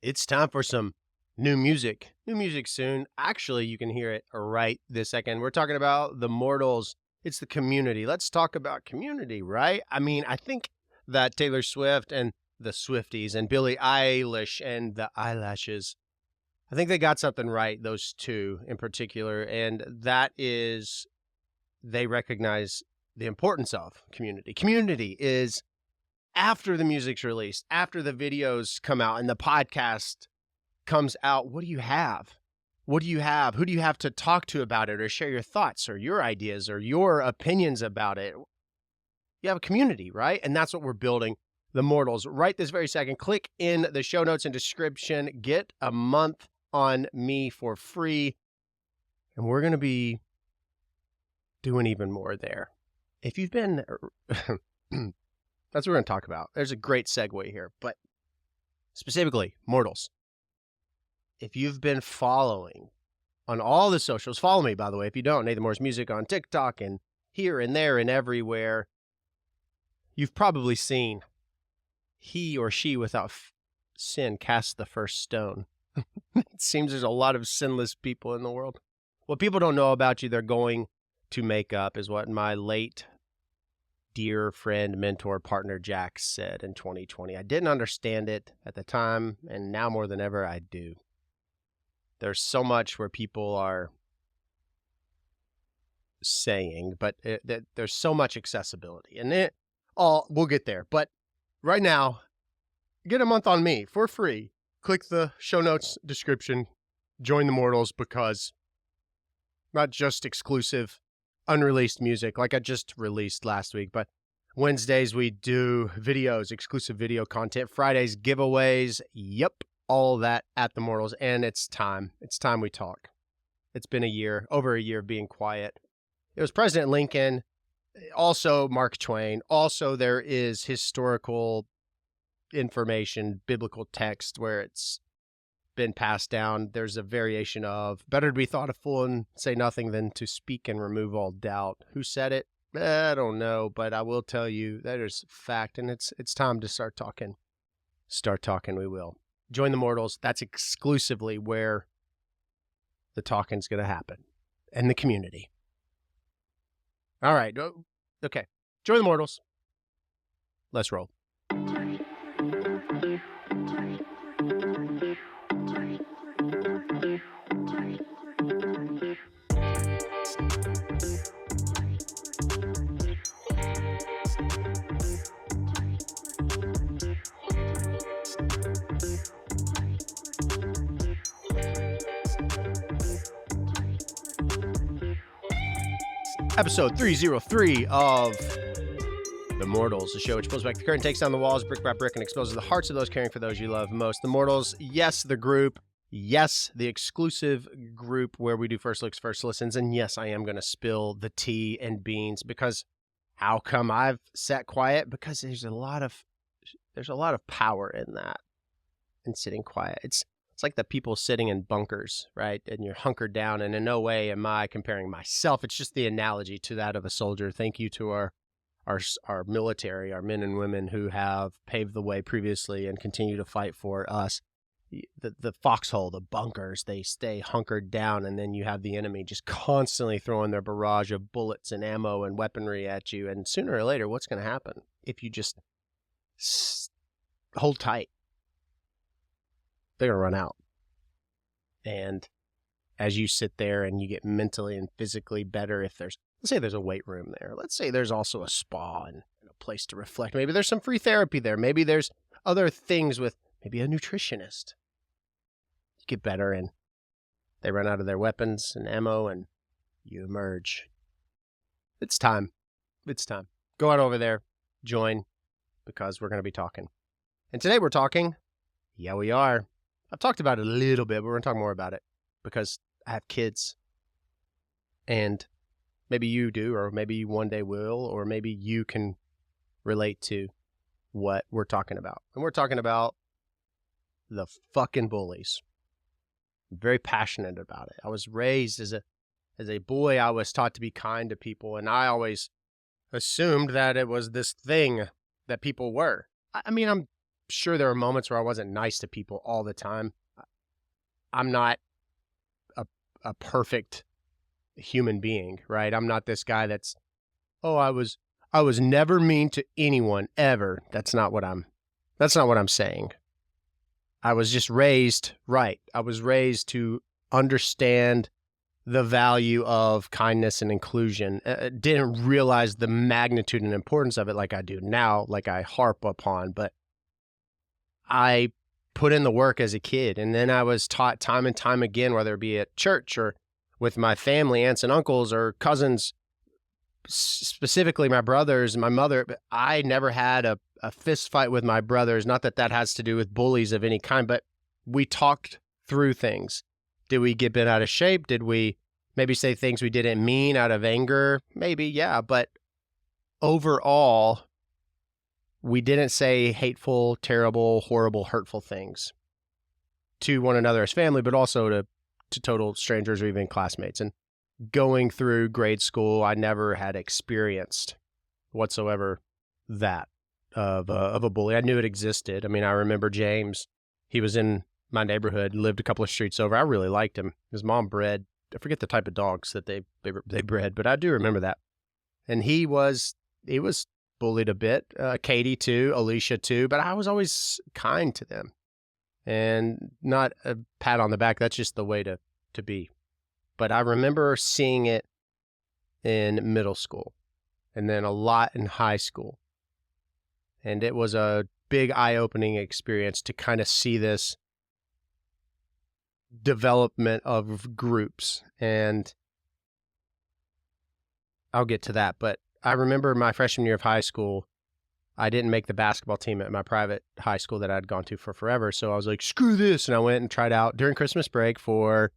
It's time for some new music. New music soon. Actually, you can hear it right this second. We're talking about the Mortals. It's the community. Let's talk about community, right? I mean, I think that Taylor Swift and the Swifties and Billie Eilish and the eyelashes, I think they got something right, those two in particular. And that is they recognize the importance of community. Community is after the music's released, after the videos come out and the podcast comes out, what do you have? What do you have? Who do you have to talk to about it or share your thoughts or your ideas or your opinions about it? You have a community, right? And that's what we're building. The Mortals. Right this very second, click in the show notes and description. Get a month on me for free. And we're going to be doing even more there. If you've been... That's what we're going to talk about. There's a great segue here, but specifically, Mortals. If you've been following on all the socials, follow me, by the way. If you don't, NathanMorrisMusic on TikTok and here and there and everywhere, you've probably seen he or she without sin cast the first stone. It seems there's a lot of sinless people in the world. What people don't know about you, they're going to make up, is what my late dear friend, mentor, partner Jack said in 2020. I didn't understand it at the time, and now more than ever, I do. There's so much where people are saying, but there's so much accessibility, and we'll get there. But right now, get a month on me for free. Click the show notes description, join the Mortals, because not just exclusive unreleased music like I just released last week, but Wednesdays we do videos, exclusive video content. Fridays, giveaways. Yep, all that at the Mortals. And it's time. It's time we talk. It's been a year, over a year of being quiet. It was President Lincoln, also Mark Twain. Also, there is historical information, biblical text where it's been passed down. There's a variation of better to be thought a fool and say nothing than to speak and remove all doubt. Who said it? I don't know, but I will tell you that is fact, and it's time to start talking. Start talking, we will. Join the Mortals. That's exclusively where the talking's going to happen, and the community. All right. Okay. Join the Mortals. Let's roll. Episode 303 of The Mortals, the show which pulls back the curtain, takes down the walls brick by brick, and exposes the hearts of those caring for those you love most. The Mortals, yes, the group, yes, the exclusive group where we do first looks, first listens, and yes, I am going to spill the tea and beans, because how come I've sat quiet? Because there's a lot of power in that, in sitting quiet. It's like the people sitting in bunkers, right? And you're hunkered down, and in no way am I comparing myself. It's just the analogy to that of a soldier. Thank you to our military, our men and women who have paved the way previously and continue to fight for us. The foxhole, the bunkers, they stay hunkered down, and then you have the enemy just constantly throwing their barrage of bullets and ammo and weaponry at you. And sooner or later, what's going to happen if you just hold tight? They're going to run out. And as you sit there and you get mentally and physically better, if let's say there's a weight room there. Let's say there's also a spa and a place to reflect. Maybe there's some free therapy there. Maybe there's other things with maybe a nutritionist. You get better and they run out of their weapons and ammo and you emerge. It's time. It's time. Go out over there, join, because we're going to be talking. And today we're talking, yeah, we are. I've talked about it a little bit, but we're going to talk more about it because I have kids. And maybe you do, or maybe you one day will, or maybe you can relate to what we're talking about. And we're talking about the fucking bullies. I'm very passionate about it. I was raised as a boy. I was taught to be kind to people, and I always assumed that it was this thing that people were. I mean, I'm sure there were moments where I wasn't nice to people all the time. I'm not a, a perfect human being, right? I'm not this guy that's, oh, I was never mean to anyone ever. That's not what I'm saying. I was just raised right. I was raised to understand the value of kindness and inclusion. Didn't realize the magnitude and importance of it like I do now, like I harp upon, but I put in the work as a kid. And then I was taught time and time again, whether it be at church or with my family, aunts and uncles or cousins, specifically my brothers and my mother. But I never had a fist fight with my brothers. Not that that has to do with bullies of any kind, but we talked through things. Did we get bent out of shape? Did we maybe say things we didn't mean out of anger? Maybe, yeah. But overall, we didn't say hateful, terrible, horrible, hurtful things to one another as family, but also to total strangers or even classmates. And going through grade school, I never had experienced whatsoever that of a bully. I knew it existed. I mean, I remember James. He was in my neighborhood, lived a couple of streets over. I really liked him. His mom bred, I forget the type of dogs that they bred, but I do remember that. And he was bullied a bit. Katie too, Alicia too, but I was always kind to them. And not a pat on the back. That's just the way to be. But I remember seeing it in middle school and then a lot in high school. And it was a big eye-opening experience to kind of see this development of groups. And I'll get to that. But I remember my freshman year of high school, I didn't make the basketball team at my private high school that I'd gone to for forever. So I was like, screw this. And I went and tried out during Christmas break for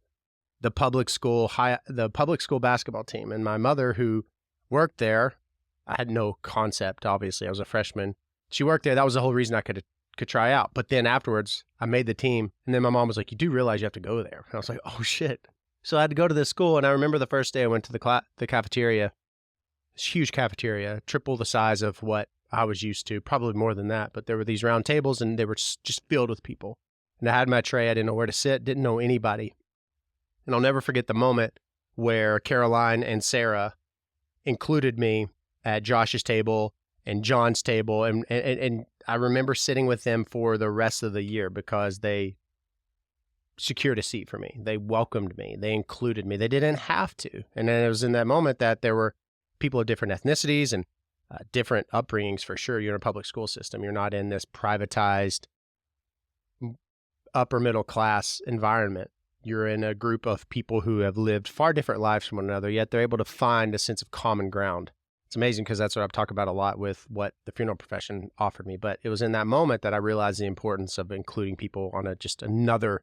the public school basketball team. And my mother, who worked there, I had no concept, obviously. I was a freshman. She worked there. That was the whole reason I could try out. But then afterwards, I made the team. And then my mom was like, you do realize you have to go there. And I was like, oh, shit. So I had to go to this school. And I remember the first day I went to the cafeteria. This huge cafeteria, triple the size of what I was used to, probably more than that. But there were these round tables, and they were just filled with people. And I had my tray. I didn't know where to sit, didn't know anybody. And I'll never forget the moment where Caroline and Sarah included me at Josh's table and John's table. And I remember sitting with them for the rest of the year because they secured a seat for me. They welcomed me. They included me. They didn't have to. And then it was in that moment that there were people of different ethnicities and different upbringings for sure. You're in a public school system. You're not in this privatized upper middle class environment. You're in a group of people who have lived far different lives from one another, yet they're able to find a sense of common ground. It's amazing because that's what I've talked about a lot with what the funeral profession offered me. But it was in that moment that I realized the importance of including people on just another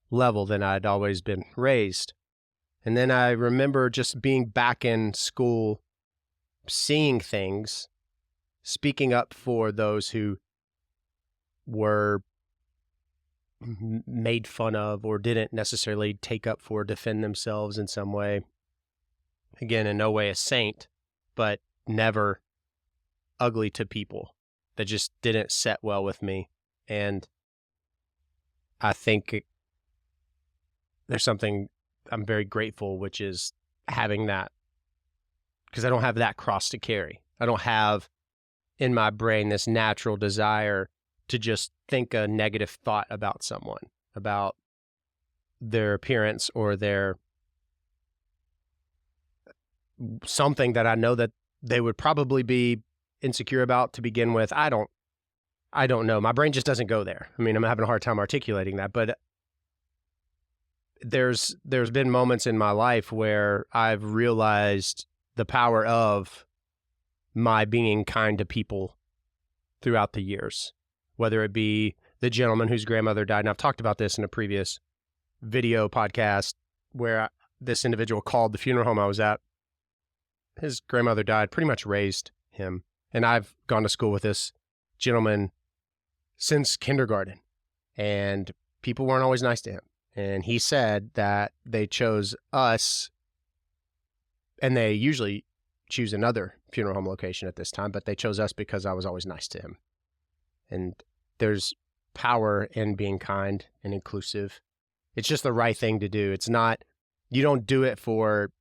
level than I'd always been raised. And then I remember just being back in school, seeing things, speaking up for those who were made fun of or didn't necessarily take up for, defend themselves in some way. Again, in no way a saint, but never ugly to people. That just didn't set well with me. And I think there's something I'm very grateful, which is having that, because I don't have that cross to carry. I don't have in my brain this natural desire to just think a negative thought about someone, about their appearance or their something that I know that they would probably be insecure about to begin with. I don't know. My brain just doesn't go there. I mean, I'm having a hard time articulating that, but there's been moments in my life where I've realized the power of my being kind to people throughout the years, whether it be the gentleman whose grandmother died. And I've talked about this in a previous video podcast where this individual called the funeral home I was at. His grandmother died, pretty much raised him. And I've gone to school with this gentleman since kindergarten, and people weren't always nice to him. And he said that they chose us, and they usually choose another funeral home location at this time, but they chose us because I was always nice to him. And there's power in being kind and inclusive. It's just the right thing to do. It's not, you don't do it for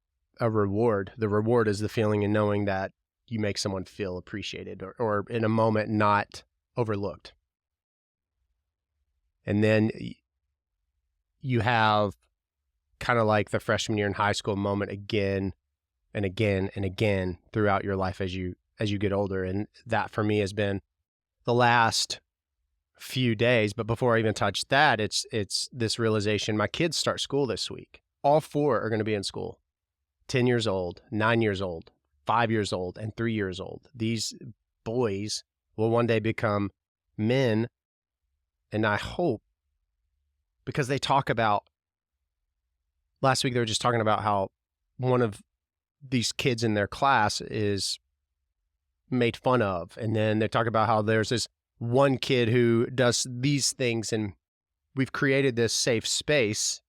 a reward. The reward is the feeling and knowing that you make someone feel appreciated or in a moment not overlooked. And then you have kind of like the freshman year in high school moment again and again and again throughout your life as you get older. And that for me has been the last few days. But before I even touch that, it's this realization. My kids start school this week. All 4 are going to be in school. 10 years old, 9 years old, 5 years old, and 3 years old. These boys will one day become men. And I hope, because they talk about, last week they were just talking about how one of these kids in their class is made fun of. And then they talk about how there's this one kid who does these things, and we've created this safe space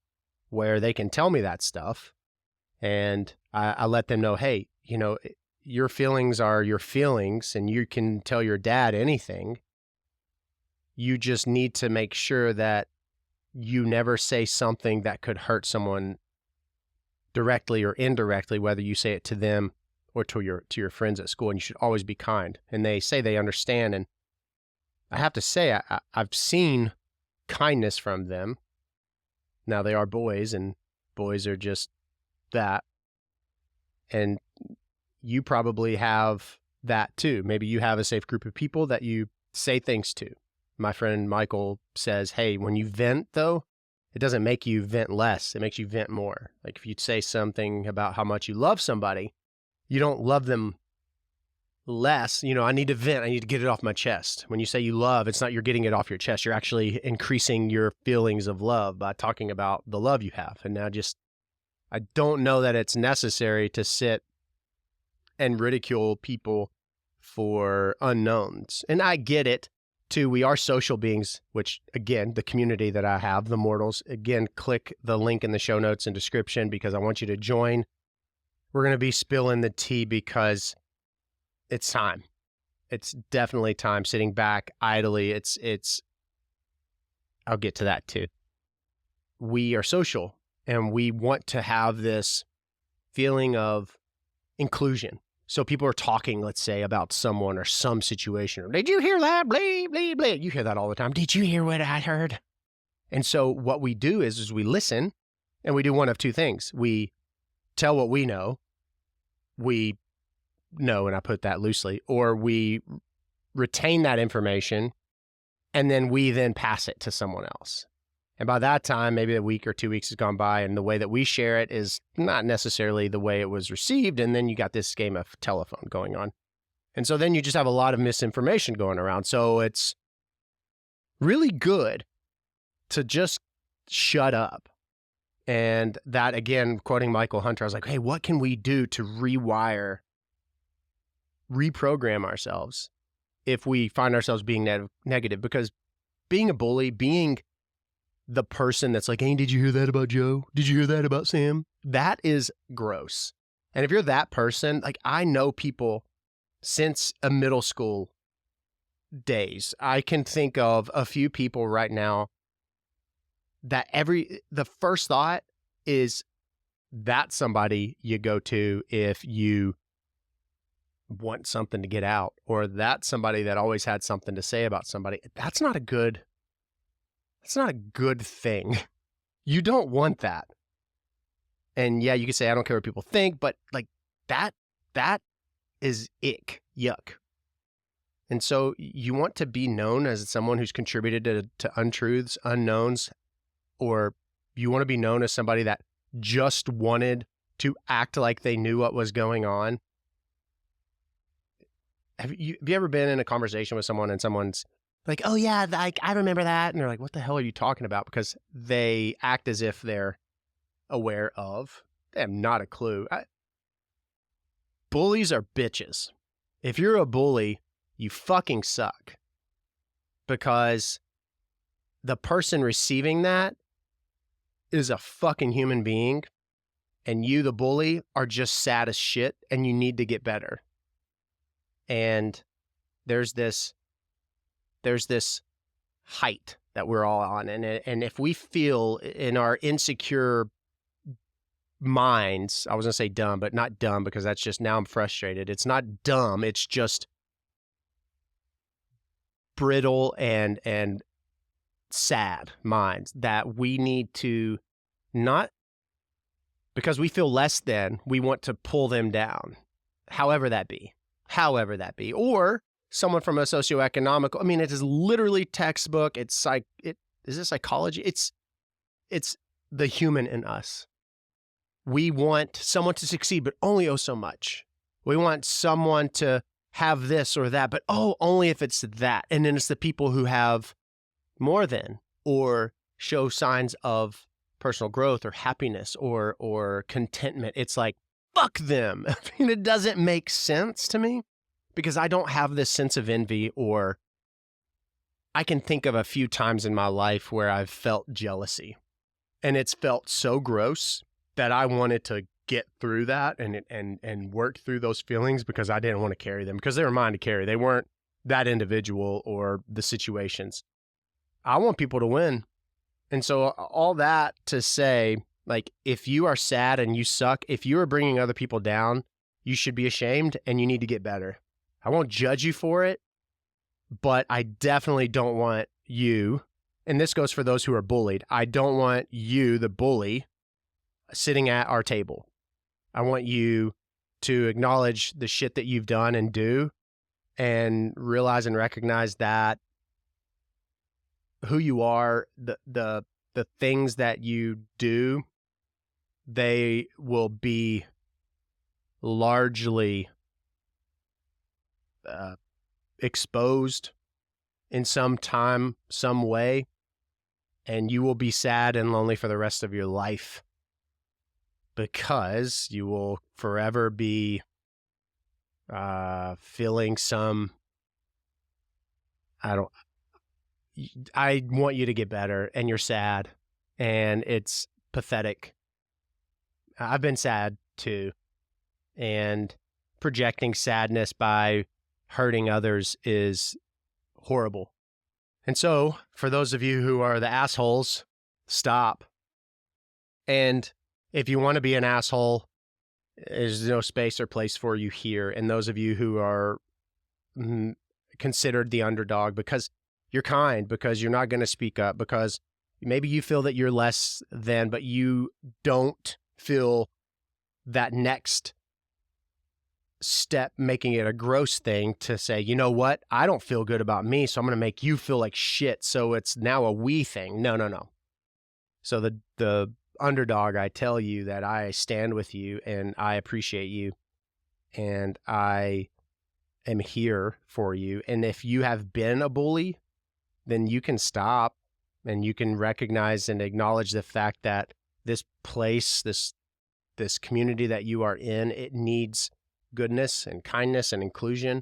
where they can tell me that stuff. And I let them know, hey, your feelings are your feelings, and you can tell your dad anything. You just need to make sure that you never say something that could hurt someone directly or indirectly, whether you say it to them or to your friends at school. And you should always be kind. And they say they understand. And I have to say, I've seen kindness from them. Now, they are boys, and boys are just that. And you probably have that too. Maybe you have a safe group of people that you say things to. My friend Michael says, hey, when you vent, though, it doesn't make you vent less. It makes you vent more. Like if you say something about how much you love somebody, you don't love them less. I need to vent. I need to get it off my chest. When you say you love, it's not you're getting it off your chest. You're actually increasing your feelings of love by talking about the love you have. And now I don't know that it's necessary to sit and ridicule people for unknowns. And I get it, too. We are social beings, which, again, the community that I have, the Mortals, again, click the link in the show notes and description because I want you to join. We're going to be spilling the tea because it's time. It's definitely time. Sitting back idly, it's I'll get to that, too. We are social, and we want to have this feeling of inclusion. So people are talking, let's say, about someone or some situation. Or, did you hear that? Blee, blee, blee. You hear that all the time. Did you hear what I heard? And so what we do is we listen, and we do one of two things. We tell what we know, and I put that loosely, or we retain that information, and then we then pass it to someone else. And by that time, maybe a week or 2 weeks has gone by, and the way that we share it is not necessarily the way it was received, and then you got this game of telephone going on. And so then you just have a lot of misinformation going around. So it's really good to just shut up. And that, again, quoting Michael Hunter, I was like, hey, what can we do to reprogram ourselves if we find ourselves being negative? Because being a bully, being the person that's like, hey, did you hear that about Joe? Did you hear that about Sam? That is gross. And if you're that person, like I know people since a middle school days, I can think of a few people right now that the first thought is that's somebody you go to if you want something to get out, or that's somebody that always had something to say about somebody. That's not a good thing. You don't want that. And yeah, you can say, I don't care what people think, but like that is ick, yuck. And so you want to be known as someone who's contributed to untruths, unknowns, or you want to be known as somebody that just wanted to act like they knew what was going on. Have you ever been in a conversation with someone and someone's like, oh yeah, like I remember that. And they're like, what the hell are you talking about? Because they act as if they're aware of. They have not a clue. Bullies are bitches. If you're a bully, you fucking suck. Because the person receiving that is a fucking human being. And you, the bully, are just sad as shit and you need to get better. And there's this height that we're all on. And if we feel in our insecure minds, I was going to say dumb, but not dumb, because that's just, now I'm frustrated. It's not dumb. It's just brittle and sad minds that we need to not, because we feel less than, we want to pull them down, however that be, or someone from a socioeconomical, I mean, it is literally textbook. Is it psychology? It's the human in us. We want someone to succeed, but only oh so much. We want someone to have this or that, but only if it's that. And then it's the people who have more than, or show signs of personal growth or happiness or contentment. It's like, fuck them. I mean, it doesn't make sense to me, because I don't have this sense of envy, or I can think of a few times in my life where I've felt jealousy, and it's felt so gross that I wanted to get through that and work through those feelings, because I didn't want to carry them, because they were mine to carry. They weren't that individual or the situations. I want people to win. And so all that to say, like, if you are sad and you suck, if you are bringing other people down, you should be ashamed and you need to get better. I won't judge you for it, but I definitely don't want you, and this goes for those who are bullied, I don't want you, the bully, sitting at our table. I want you to acknowledge the shit that you've done and do, and realize and recognize that who you are, the things that you do, they will be largely exposed in some time, some way, and you will be sad and lonely for the rest of your life, because you will forever be feeling some, I want you to get better, and you're sad, and it's pathetic. I've been sad too, and projecting sadness by hurting others is horrible. And so, for those of you who are the assholes, stop. And if you want to be an asshole, there's no space or place for you here. And those of you who are considered the underdog, because you're kind, because you're not going to speak up, because maybe you feel that you're less than, but you don't feel that next step, making it a gross thing to say, you know what, I don't feel good about me, so I'm going to make you feel like shit, so it's now a we thing. No. So the underdog, I tell you that I stand with you, and I appreciate you, and I am here for you. And if you have been a bully, then you can stop, and you can recognize and acknowledge the fact that this place, this community that you are in, it needs goodness and kindness and inclusion,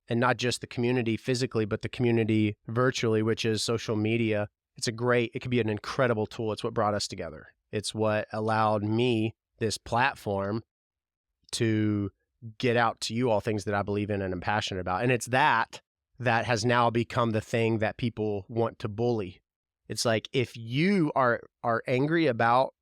and not just the community physically, but the community virtually, which is social media. It could be an incredible tool. It's what brought us together. It's what allowed me this platform to get out to you all things that I believe in and am passionate about. And it's that has now become the thing that people want to bully. It's like, if you are angry about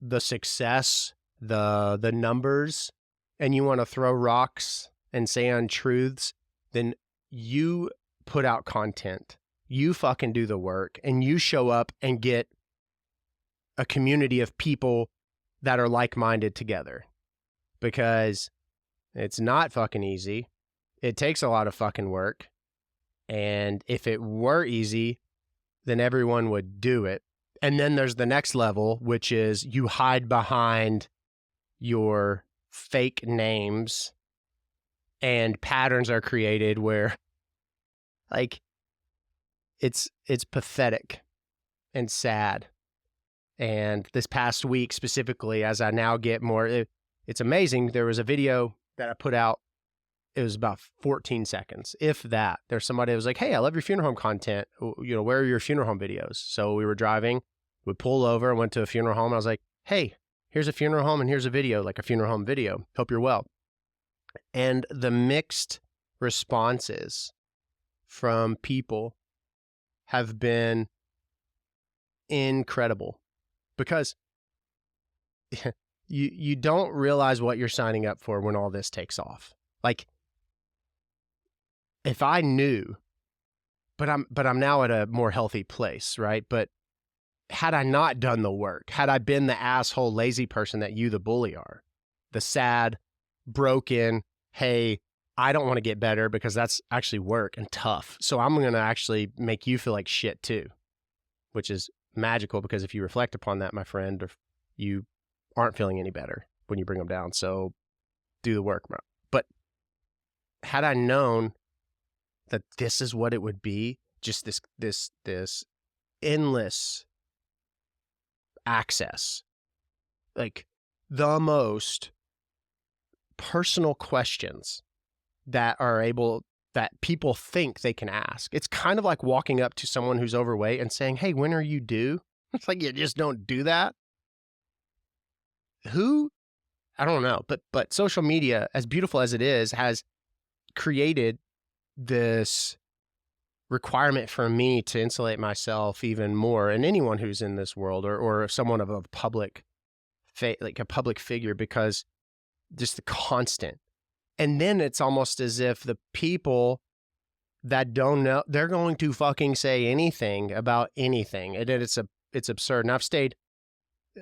the success, the numbers, and you want to throw rocks and say untruths, then you put out content. You fucking do the work, and you show up and get a community of people that are like-minded together, because it's not fucking easy. It takes a lot of fucking work. And if it were easy, then everyone would do it. And then there's the next level, which is you hide behind your fake names, and patterns are created where, like, it's pathetic and sad. And this past week specifically, as I now get more, it's amazing. There was a video that I put out. It was about 14 seconds, if that. There's somebody that was like, hey, I love your funeral home content. Where are your funeral home videos? So we were driving, we pulled over, went to a funeral home. And I was like, hey, here's a funeral home and here's a video, like a funeral home video. Hope you're well. And the mixed responses from people have been incredible because you don't realize what you're signing up for when all this takes off. Like, if I knew, but I'm now at a more healthy place, right? But had I not done the work, had I been the asshole, lazy person that you, the bully, are, the sad, broken, hey, I don't want to get better because that's actually work and tough. So I'm going to actually make you feel like shit too, which is magical because if you reflect upon that, my friend, you aren't feeling any better when you bring them down. So do the work, bro. But had I known that this is what it would be, just this endless access, like the most personal questions that people think they can ask. It's kind of like walking up to someone who's overweight and saying, hey, when are you due? It's like, you just don't do that. I don't know, but social media, as beautiful as it is, has created this requirement for me to insulate myself even more, and anyone who's in this world or someone of a public like a public figure, because just the constant. And then it's almost as if the people that don't know, they're going to fucking say anything about anything. And it's absurd. And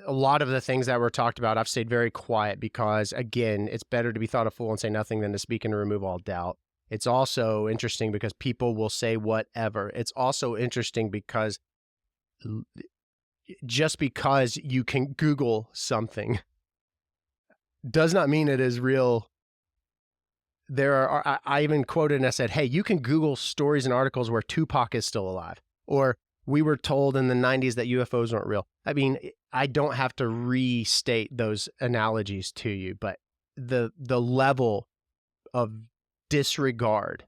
a lot of the things that were talked about, I've stayed very quiet because, again, it's better to be thought a fool and say nothing than to speak and to remove all doubt. It's also interesting because people will say whatever. It's also interesting because just because you can Google something does not mean it is real. I even quoted and I said, hey, you can Google stories and articles where Tupac is still alive, or we were told in the 90s that UFOs weren't real. I mean, I don't have to restate those analogies to you, but the level of disregard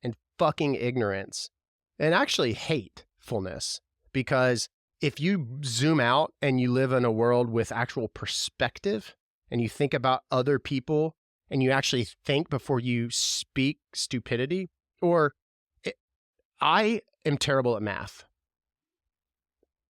and fucking ignorance and actually hatefulness, because if you zoom out and you live in a world with actual perspective and you think about other people and you actually think before you speak stupidity, I am terrible at math.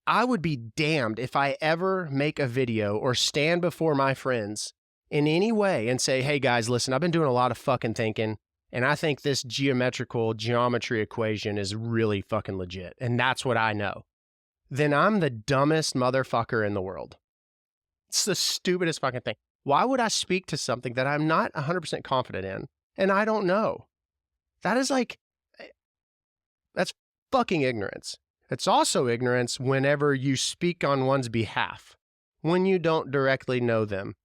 I would be damned if I ever make a video or stand before my friends in any way and say, hey guys, listen, I've been doing a lot of fucking thinking and I think this geometry equation is really fucking legit. And that's what I know. Then I'm the dumbest motherfucker in the world. It's the stupidest fucking thing. Why would I speak to something that I'm not 100% confident in and I don't know? That's fucking ignorance. It's also ignorance whenever you speak on one's behalf, when you don't directly know them.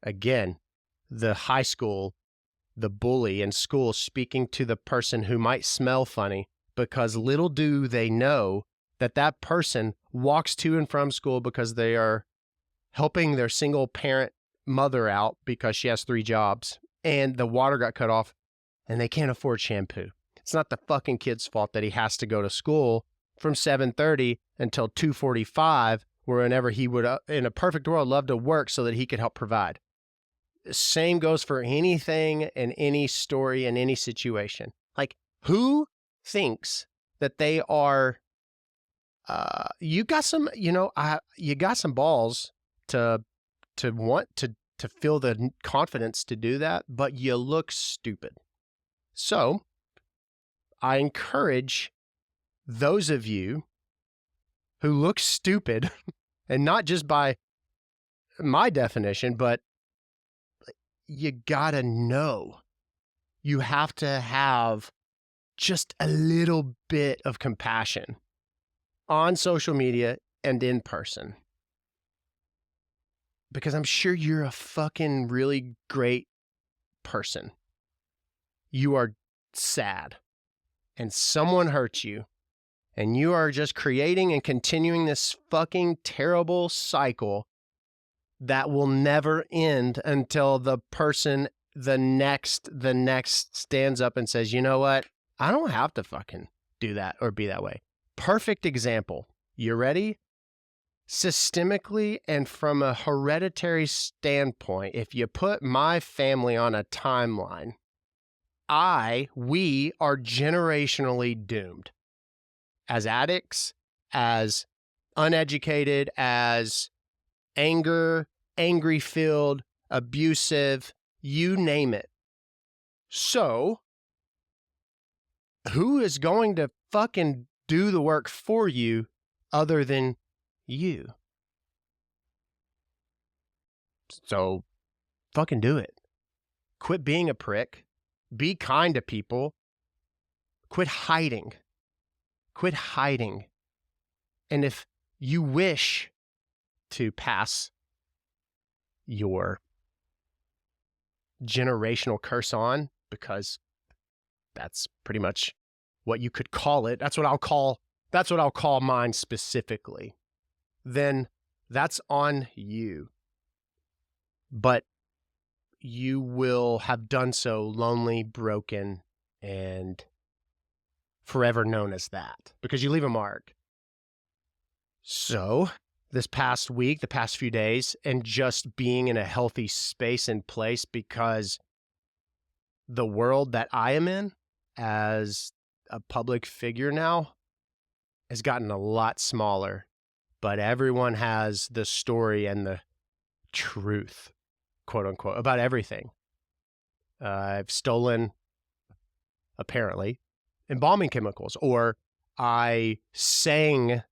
Again, the high school, the bully in school speaking to the person who might smell funny, because little do they know that person walks to and from school because they are helping their single parent mother out because she has 3 jobs and the water got cut off and they can't afford shampoo. It's not the fucking kid's fault that he has to go to school from 7:30 until 2:45, whenever he would, in a perfect world, love to work so that he could help provide. Same goes for anything and any story in any situation. Like, who thinks that they are, you got some balls to want to feel the confidence to do that, but you look stupid. So I encourage those of you who look stupid, and not just by my definition, but you gotta know. You have to have just a little bit of compassion on social media and in person. Because I'm sure you're a fucking really great person. You are sad and someone hurt you and you are just creating and continuing this fucking terrible cycle that will never end until the person, the next stands up and says, you know what? I don't have to fucking do that or be that way. Perfect example. You ready? Systemically and from a hereditary standpoint, if you put my family on a timeline, we are generationally doomed. as addicts, as uneducated, as angry filled, abusive, you name it. So, who is going to fucking do the work for you other than you? So, fucking do it. Quit being a prick. Be kind to people. Quit hiding. Quit hiding. And if you wish to pass your generational curse on, because that's pretty much what you could call it. That's what I'll call mine specifically. Then that's on you. But you will have done so lonely, broken, and forever known as that, because you leave a mark. So, this past week, the past few days, and just being in a healthy space and place, because the world that I am in as a public figure now has gotten a lot smaller, but everyone has the story and the truth, quote unquote, about everything. I've stolen, apparently, embalming chemicals, or I sang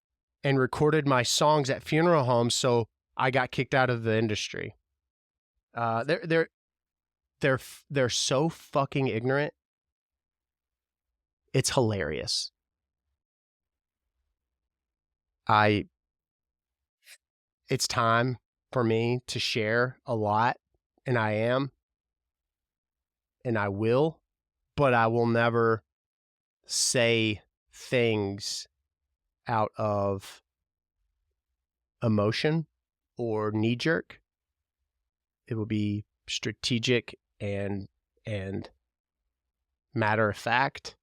and recorded my songs at funeral homes, so I got kicked out of the industry. They're so fucking ignorant. It's hilarious. It's time for me to share a lot, and I am, and I will, but I will never say things out of emotion or knee jerk. It will be strategic and matter of fact,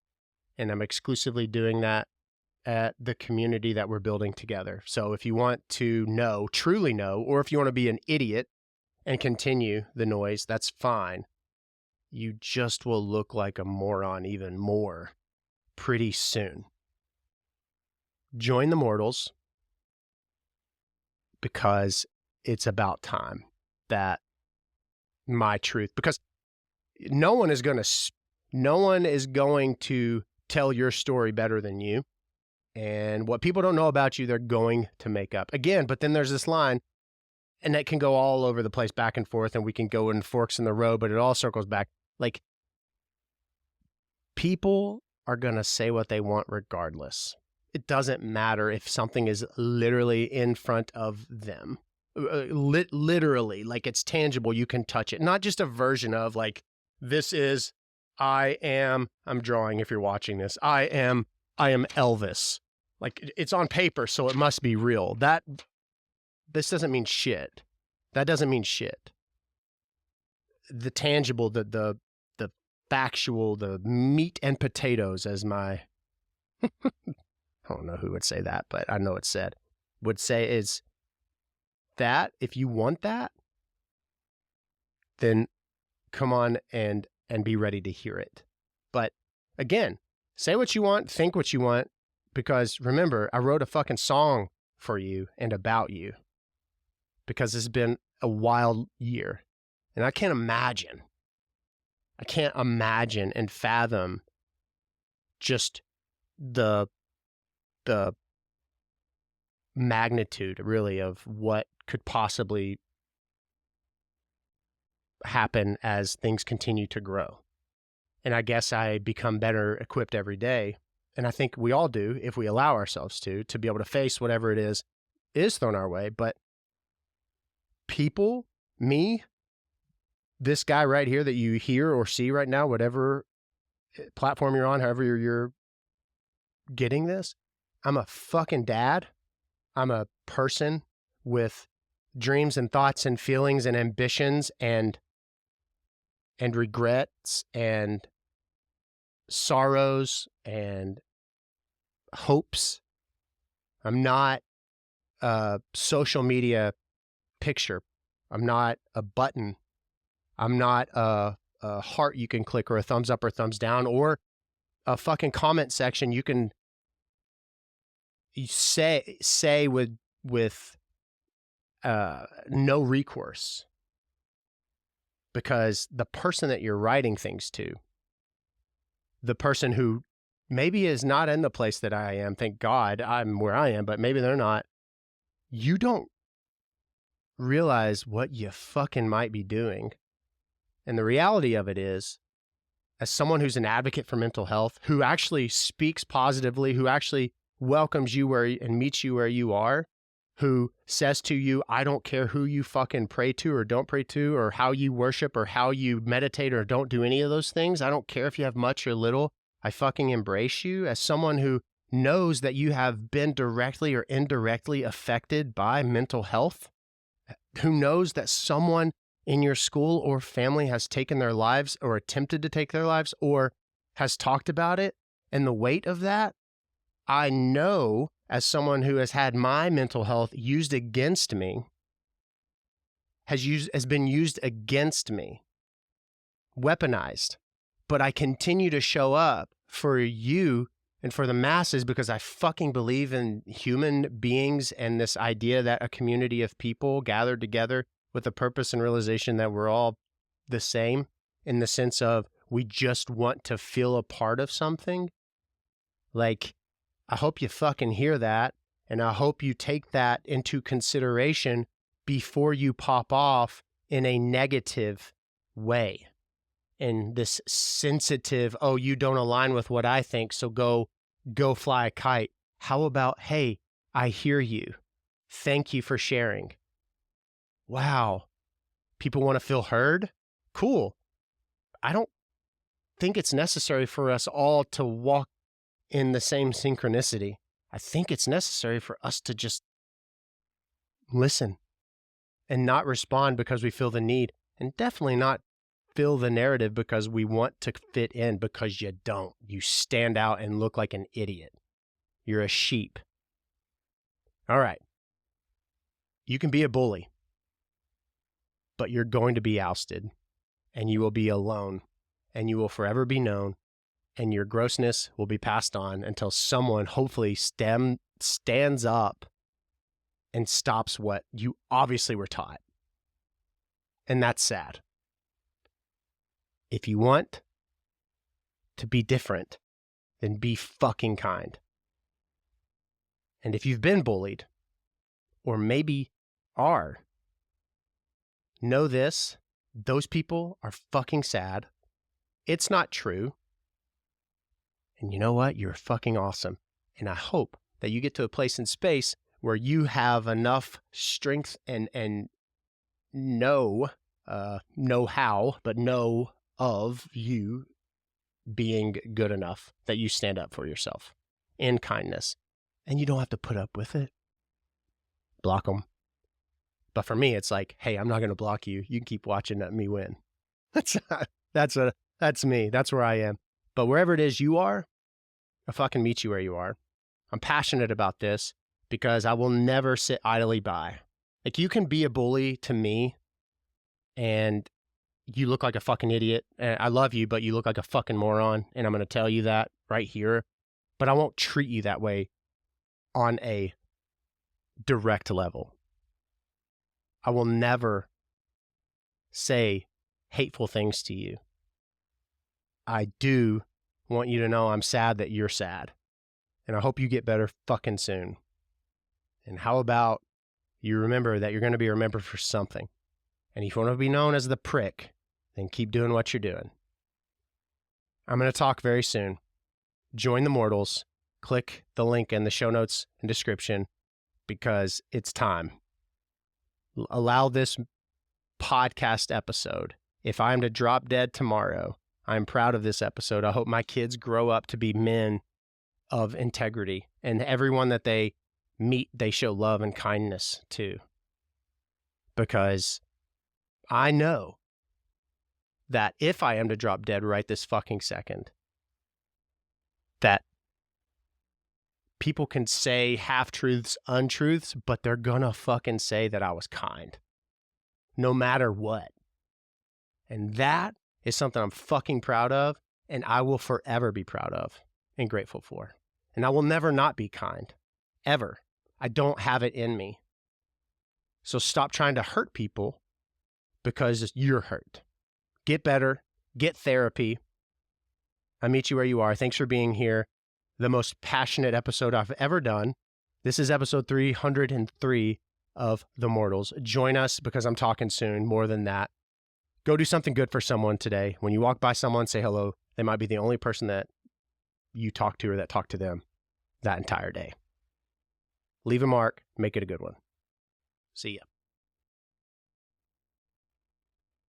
and I'm exclusively doing that at the community that we're building together. So if you want to know, truly know, or if you want to be an idiot and continue the noise, that's fine. You just will look like a moron even more pretty soon. Join the mortals, because it's about time that my truth, because no one is going to tell your story better than you. And what people don't know about you, they're going to make up. Again, but then there's this line, and that can go all over the place, back and forth, and we can go in forks in the road, but it all circles back. Like, people are going to say what they want regardless. It doesn't matter if something is literally in front of them. Literally, like it's tangible, you can touch it. Not just a version of like, I'm drawing if you're watching this. I am Elvis. Like, it's on paper, so it must be real. This doesn't mean shit. That doesn't mean shit. The tangible, the factual, the meat and potatoes, as my, I don't know who would say that, but I know it's said, would say is that if you want that, then come on and be ready to hear it. But again, say what you want, think what you want, because remember, I wrote a fucking song for you and about you, because it's been a wild year. And I can't imagine and fathom just the magnitude, really, of what could possibly happen as things continue to grow. And I guess I become better equipped every day. And I think we all do, if we allow ourselves to be able to face whatever it is thrown our way. But people, me, this guy right here that you hear or see right now, whatever platform you're on, however you're getting this, I'm a fucking dad. I'm a person with dreams and thoughts and feelings and ambitions and regrets and sorrows and hopes. I'm not a social media picture. I'm not a button. I'm not a heart you can click, or a thumbs up or thumbs down, or a fucking comment section you can you say with no recourse, because the person that you're writing things to, the person who maybe is not in the place that I am, thank God I'm where I am, but maybe they're not, you don't realize what you fucking might be doing. And the reality of it is, as someone who's an advocate for mental health, who actually speaks positively, who actually welcomes you and meets you where you are, who says to you, I don't care who you fucking pray to or don't pray to, or how you worship or how you meditate or don't do any of those things. I don't care if you have much or little. I fucking embrace you. As someone who knows that you have been directly or indirectly affected by mental health, who knows that someone in your school or family has taken their lives or attempted to take their lives or has talked about it, and the weight of that, I know, as someone who has had my mental health used against me, has been used against me, weaponized, but I continue to show up for you and for the masses because I fucking believe in human beings and this idea that a community of people gathered together with a purpose and realization that we're all the same, in the sense of we just want to feel a part of something. Like, I hope you fucking hear that, and I hope you take that into consideration before you pop off in a negative way, in this sensitive, oh, you don't align with what I think, so go fly a kite. How about, hey, I hear you. Thank you for sharing. Wow. People want to feel heard? Cool. I don't think it's necessary for us all to walk in the same synchronicity. I think it's necessary for us to just listen and not respond because we feel the need, and definitely not fill the narrative because we want to fit in, because you don't. You stand out and look like an idiot. You're a sheep. All right. You can be a bully, but you're going to be ousted, and you will be alone, and you will forever be known, and your grossness will be passed on until someone hopefully stands up and stops what you obviously were taught. And that's sad. If you want to be different, then be fucking kind. And if you've been bullied, or maybe are, know this, those people are fucking sad. It's not true. And you know what? You're fucking awesome. And I hope that you get to a place in space where you have enough strength and know how, but know of you being good enough that you stand up for yourself in kindness. And you don't have to put up with it. Block them. But for me, it's like, hey, I'm not going to block you. You can keep watching me win. That's me. That's where I am. But wherever it is you are, I'll fucking meet you where you are. I'm passionate about this because I will never sit idly by. Like, you can be a bully to me and you look like a fucking idiot. And I love you, but you look like a fucking moron. And I'm going to tell you that right here. But I won't treat you that way on a direct level. I will never say hateful things to you. I do want you to know I'm sad that you're sad. And I hope you get better fucking soon. And how about you remember that you're going to be remembered for something? And if you want to be known as the prick, then keep doing what you're doing. I'm going to talk very soon. Join the Mortals. Click the link in the show notes and description because it's time. Allow this podcast episode. If I am to drop dead tomorrow, I'm proud of this episode. I hope my kids grow up to be men of integrity, and everyone that they meet, they show love and kindness to. Because I know that if I am to drop dead right this fucking second, that people can say half-truths, untruths, but they're gonna fucking say that I was kind. No matter what. And that is something I'm fucking proud of, and I will forever be proud of and grateful for. And I will never not be kind, ever. I don't have it in me. So stop trying to hurt people because you're hurt. Get better, get therapy. I meet you where you are. Thanks for being here. The most passionate episode I've ever done. This is episode 303 of The Mortals. Join us because I'm talking soon. More than that, go do something good for someone today. When you walk by someone, say hello. They might be the only person that you talk to or that talked to them that entire day. Leave a mark. Make it a good one. See ya.